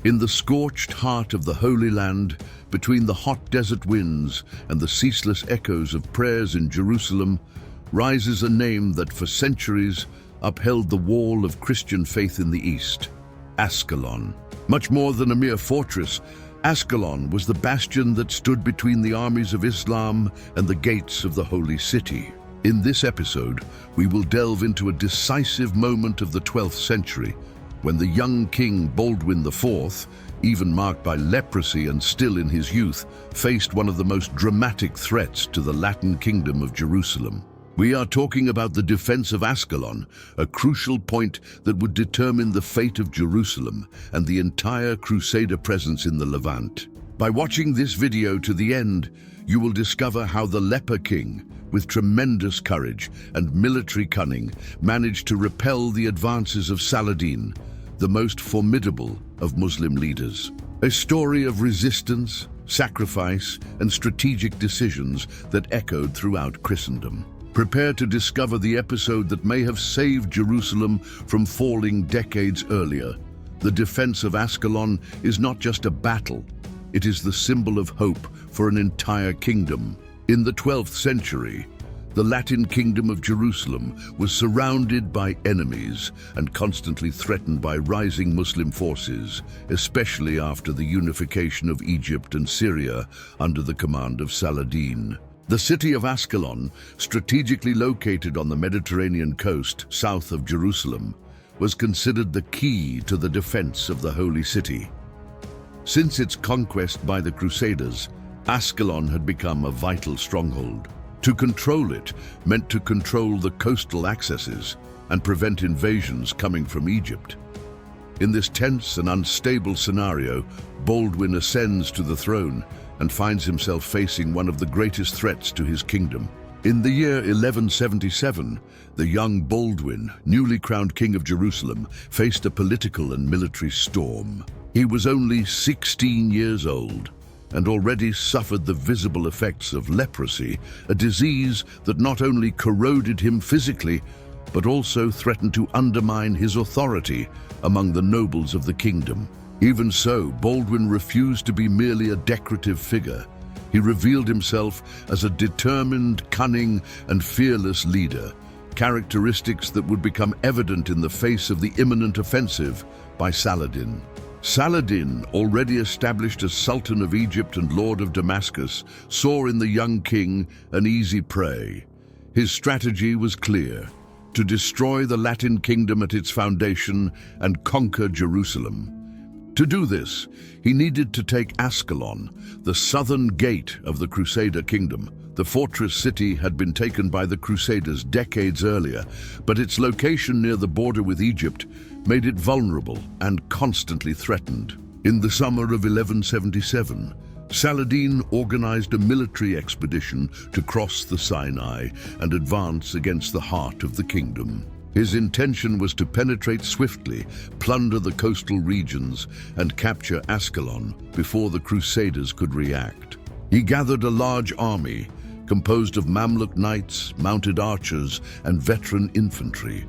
In the scorched heart of the Holy Land, between the hot desert winds and the ceaseless echoes of prayers in Jerusalem, rises a name that for centuries upheld the wall of Christian faith in the East: Ascalon. Much more than a mere fortress, Ascalon was the bastion that stood between the armies of Islam and the gates of the Holy City. In this episode, we will delve into a decisive moment of the 12th century, when the young king Baldwin IV, even marked by leprosy and still in his youth, faced one of the most dramatic threats to the Latin kingdom of Jerusalem. We are talking about the defense of Ascalon, a crucial point that would determine the fate of Jerusalem and the entire Crusader presence in the Levant. By watching this video to the end, you will discover how the leper king, with tremendous courage and military cunning, managed to repel the advances of Saladin, the most formidable of Muslim leaders. A story of resistance, sacrifice, and strategic decisions that echoed throughout Christendom. Prepare to discover the episode that may have saved Jerusalem from falling decades earlier. The defense of Ascalon is not just a battle, it is the symbol of hope for an entire kingdom. In the 12th century, the Latin kingdom of Jerusalem was surrounded by enemies and constantly threatened by rising Muslim forces, especially after the unification of Egypt and Syria under the command of Saladin. The city of Ascalon, strategically located on the Mediterranean coast south of Jerusalem, was considered the key to the defense of the Holy City. Since its conquest by the Crusaders, Ascalon had become a vital stronghold. To control it meant to control the coastal accesses and prevent invasions coming from Egypt. In this tense and unstable scenario, Baldwin ascends to the throne and finds himself facing one of the greatest threats to his kingdom. In the year 1177, the young Baldwin, newly crowned king of Jerusalem, faced a political and military storm. He was only 16 years old and already suffered the visible effects of leprosy, a disease that not only corroded him physically, but also threatened to undermine his authority among the nobles of the kingdom. Even so, Baldwin refused to be merely a decorative figure. He revealed himself as a determined, cunning, and fearless leader, characteristics that would become evident in the face of the imminent offensive by Saladin. Saladin, already established as Sultan of Egypt and Lord of Damascus, saw in the young king an easy prey. His strategy was clear: to destroy the Latin kingdom at its foundation and conquer Jerusalem. To do this, he needed to take Ascalon, the southern gate of the Crusader kingdom. The fortress city had been taken by the Crusaders decades earlier, but its location near the border with Egypt made it vulnerable and constantly threatened. In the summer of 1177, Saladin organized a military expedition to cross the Sinai and advance against the heart of the kingdom. His intention was to penetrate swiftly, plunder the coastal regions, and capture Ascalon before the Crusaders could react. He gathered a large army, composed of Mamluk knights, mounted archers, and veteran infantry.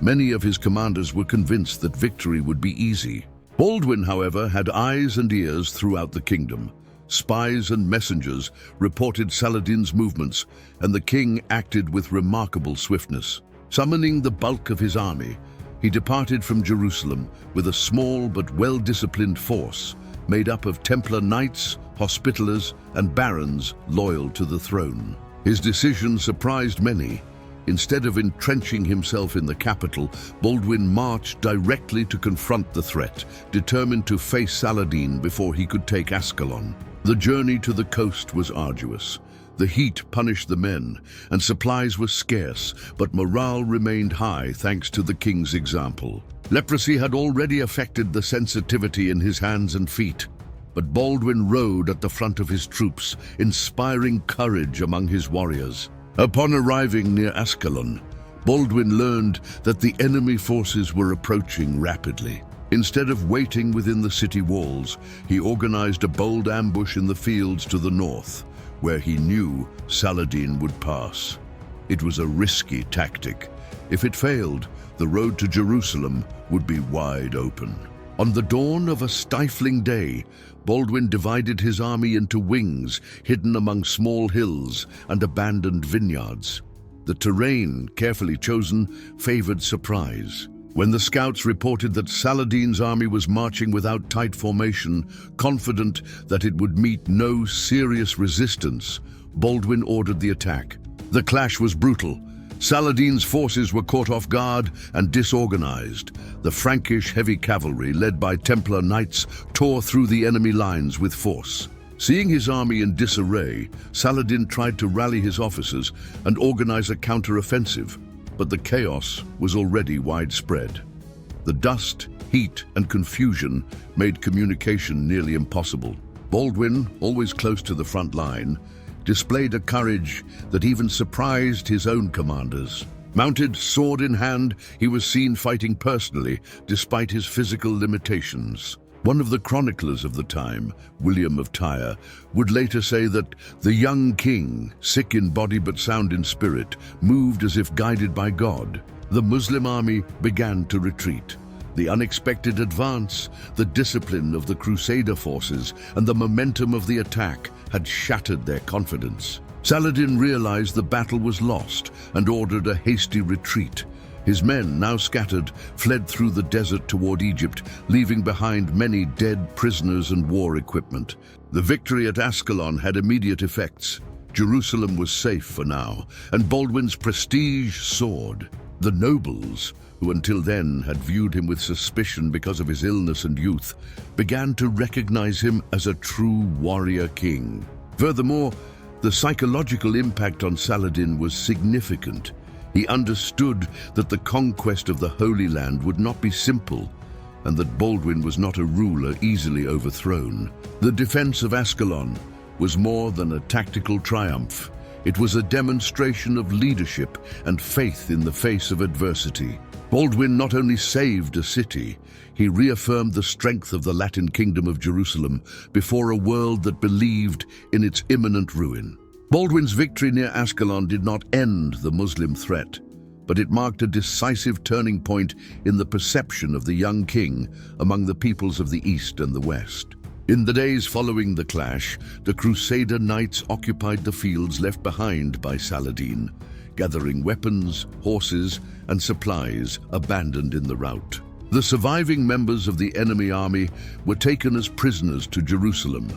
Many of his commanders were convinced that victory would be easy. Baldwin, however, had eyes and ears throughout the kingdom. Spies and messengers reported Saladin's movements, and the king acted with remarkable swiftness. Summoning the bulk of his army, he departed from Jerusalem with a small but well-disciplined force made up of Templar knights, hospitallers, and barons loyal to the throne. His decision surprised many. Instead of entrenching himself in the capital, Baldwin marched directly to confront the threat, determined to face Saladin before he could take Ascalon. The journey to the coast was arduous. The heat punished the men, and supplies were scarce, but morale remained high thanks to the king's example. Leprosy had already affected the sensitivity in his hands and feet, but Baldwin rode at the front of his troops, inspiring courage among his warriors. Upon arriving near Ascalon, Baldwin learned that the enemy forces were approaching rapidly. Instead of waiting within the city walls, he organized a bold ambush in the fields to the north, where he knew Saladin would pass. It was a risky tactic. If it failed, the road to Jerusalem would be wide open. On the dawn of a stifling day, Baldwin divided his army into wings hidden among small hills and abandoned vineyards. The terrain, carefully chosen, favored surprise. When the scouts reported that Saladin's army was marching without tight formation, confident that it would meet no serious resistance, Baldwin ordered the attack. The clash was brutal. Saladin's forces were caught off guard and disorganized. The Frankish heavy cavalry, led by Templar knights, tore through the enemy lines with force. Seeing his army in disarray, Saladin tried to rally his officers and organize a counter-offensive, but the chaos was already widespread. The dust, heat, and confusion made communication nearly impossible. Baldwin, always close to the front line, displayed a courage that even surprised his own commanders. Mounted, sword in hand, he was seen fighting personally, despite his physical limitations. One of the chroniclers of the time, William of Tyre, would later say that the young king, sick in body but sound in spirit, moved as if guided by God. The Muslim army began to retreat. The unexpected advance, the discipline of the Crusader forces, and the momentum of the attack had shattered their confidence. Saladin realized the battle was lost and ordered a hasty retreat. His men, now scattered, fled through the desert toward Egypt, leaving behind many dead prisoners and war equipment. The victory at Ascalon had immediate effects. Jerusalem was safe for now, and Baldwin's prestige soared. The nobles, who until then had viewed him with suspicion because of his illness and youth, began to recognize him as a true warrior king. Furthermore, the psychological impact on Saladin was significant. He understood that the conquest of the Holy Land would not be simple, and that Baldwin was not a ruler easily overthrown. The defense of Ascalon was more than a tactical triumph. It was a demonstration of leadership and faith in the face of adversity. Baldwin not only saved a city, he reaffirmed the strength of the Latin Kingdom of Jerusalem before a world that believed in its imminent ruin. Baldwin's victory near Ascalon did not end the Muslim threat, but it marked a decisive turning point in the perception of the young king among the peoples of the East and the West. In the days following the clash, the Crusader knights occupied the fields left behind by Saladin, gathering weapons, horses, and supplies abandoned in the rout. The surviving members of the enemy army were taken as prisoners to Jerusalem,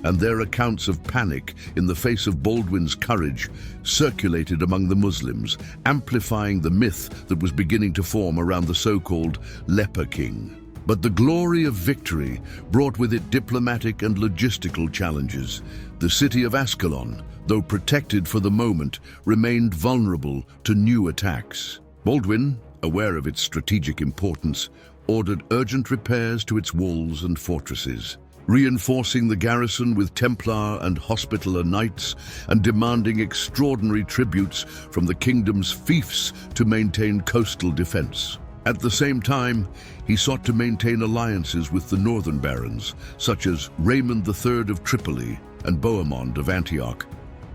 and their accounts of panic in the face of Baldwin's courage circulated among the Muslims, amplifying the myth that was beginning to form around the so-called leper king. But the glory of victory brought with it diplomatic and logistical challenges. The city of Ascalon, though protected for the moment, remained vulnerable to new attacks. Baldwin, aware of its strategic importance, ordered urgent repairs to its walls and fortresses, reinforcing the garrison with Templar and Hospitaller knights and demanding extraordinary tributes from the kingdom's fiefs to maintain coastal defense. At the same time, he sought to maintain alliances with the northern barons, such as Raymond III of Tripoli and Bohemond of Antioch,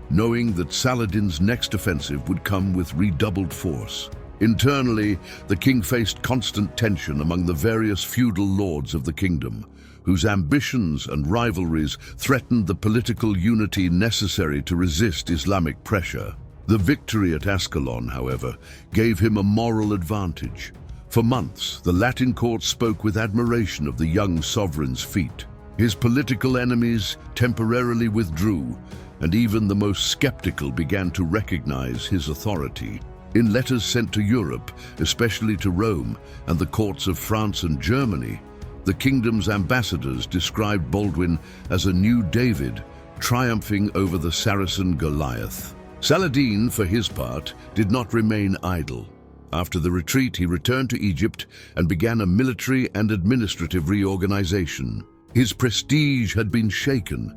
knowing that Saladin's next offensive would come with redoubled force. Internally, the king faced constant tension among the various feudal lords of the kingdom, whose ambitions and rivalries threatened the political unity necessary to resist Islamic pressure. The victory at Ascalon, however, gave him a moral advantage. For months, the Latin court spoke with admiration of the young sovereign's feat. His political enemies temporarily withdrew, and even the most skeptical began to recognize his authority. In letters sent to Europe, especially to Rome and the courts of France and Germany, the kingdom's ambassadors described Baldwin as a new David, triumphing over the Saracen Goliath. Saladin, for his part, did not remain idle. After the retreat, he returned to Egypt and began a military and administrative reorganization. His prestige had been shaken,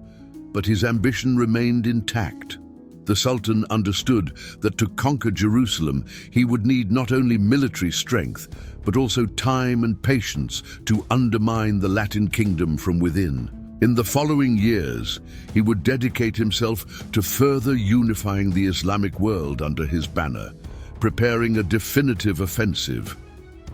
but his ambition remained intact. The Sultan understood that to conquer Jerusalem, he would need not only military strength, but also time and patience to undermine the Latin kingdom from within. In the following years, he would dedicate himself to further unifying the Islamic world under his banner, preparing a definitive offensive.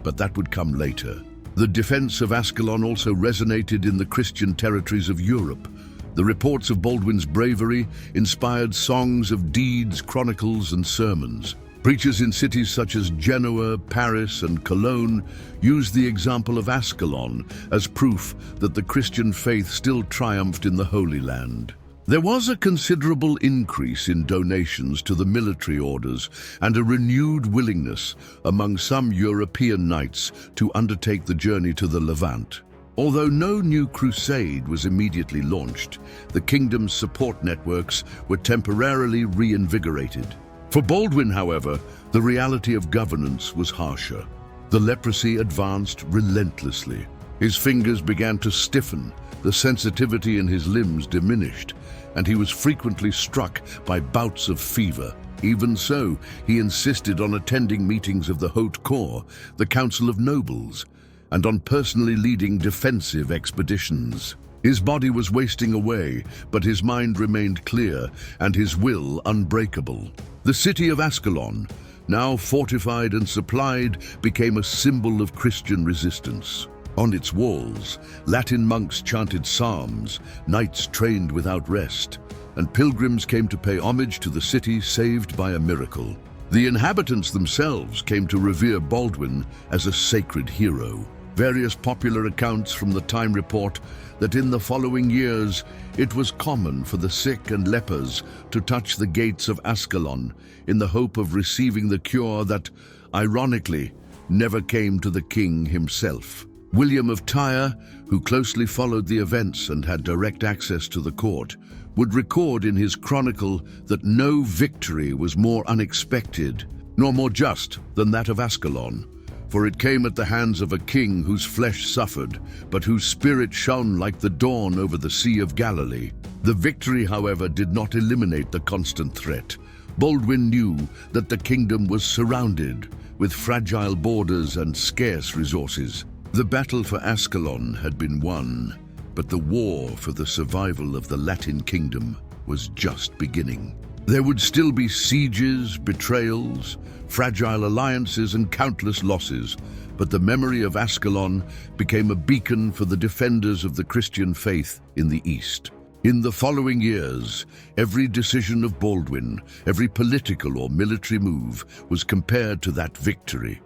But that would come later. The defense of Ascalon also resonated in the Christian territories of Europe. The reports of Baldwin's bravery inspired songs of deeds, chronicles, and sermons. Preachers in cities such as Genoa, Paris, and Cologne used the example of Ascalon as proof that the Christian faith still triumphed in the Holy Land. There was a considerable increase in donations to the military orders and a renewed willingness among some European knights to undertake the journey to the Levant. Although no new crusade was immediately launched, the kingdom's support networks were temporarily reinvigorated. For Baldwin, however, the reality of governance was harsher. The leprosy advanced relentlessly. His fingers began to stiffen, the sensitivity in his limbs diminished, and he was frequently struck by bouts of fever. Even so, he insisted on attending meetings of the Haute Cour, the Council of Nobles, and on personally leading defensive expeditions. His body was wasting away, but his mind remained clear and his will unbreakable. The city of Ascalon, now fortified and supplied, became a symbol of Christian resistance. On its walls, Latin monks chanted psalms, knights trained without rest, and pilgrims came to pay homage to the city saved by a miracle. The inhabitants themselves came to revere Baldwin as a sacred hero. Various popular accounts from the time report that in the following years it was common for the sick and lepers to touch the gates of Ascalon in the hope of receiving the cure that, ironically, never came to the king himself. William of Tyre, who closely followed the events and had direct access to the court, would record in his chronicle that no victory was more unexpected nor more just than that of Ascalon. For it came at the hands of a king whose flesh suffered, but whose spirit shone like the dawn over the Sea of Galilee. The victory, however, did not eliminate the constant threat. Baldwin knew that the kingdom was surrounded with fragile borders and scarce resources. The battle for Ascalon had been won, but the war for the survival of the Latin kingdom was just beginning. There would still be sieges, betrayals, fragile alliances, and countless losses, but the memory of Ascalon became a beacon for the defenders of the Christian faith in the East. In the following years, every decision of Baldwin, every political or military move, was compared to that victory.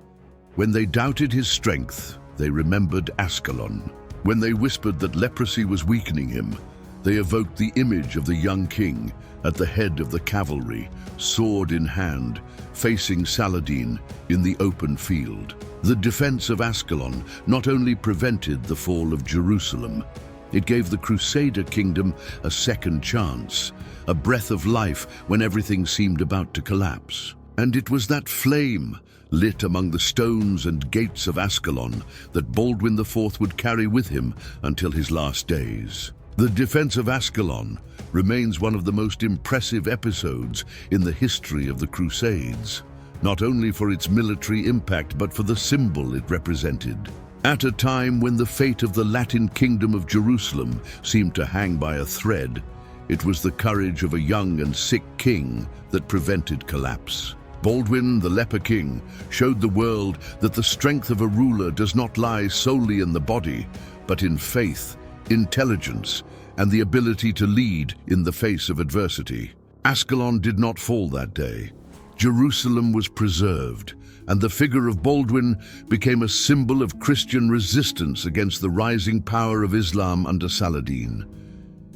When they doubted his strength, they remembered Ascalon. When they whispered that leprosy was weakening him, they evoked the image of the young king at the head of the cavalry, sword in hand, facing Saladin in the open field. The defense of Ascalon not only prevented the fall of Jerusalem, it gave the Crusader kingdom a second chance, a breath of life when everything seemed about to collapse. And it was that flame, lit among the stones and gates of Ascalon, that Baldwin IV would carry with him until his last days. The defense of Ascalon remains one of the most impressive episodes in the history of the Crusades, not only for its military impact but for the symbol it represented. At a time when the fate of the Latin kingdom of Jerusalem seemed to hang by a thread, it was the courage of a young and sick king that prevented collapse. Baldwin, the leper king, showed the world that the strength of a ruler does not lie solely in the body, but in faith, intelligence, and the ability to lead in the face of adversity. Ascalon did not fall that day. Jerusalem was preserved, and the figure of Baldwin became a symbol of Christian resistance against the rising power of Islam under Saladin.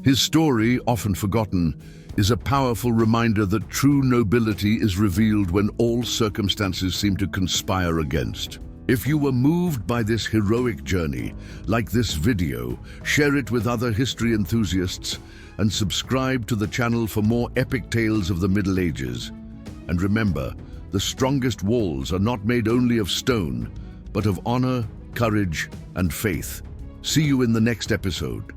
His story, often forgotten, is a powerful reminder that true nobility is revealed when all circumstances seem to conspire against. If you were moved by this heroic journey, like this video, share it with other history enthusiasts, and subscribe to the channel for more epic tales of the Middle Ages. And remember, the strongest walls are not made only of stone, but of honor, courage, and faith. See you in the next episode.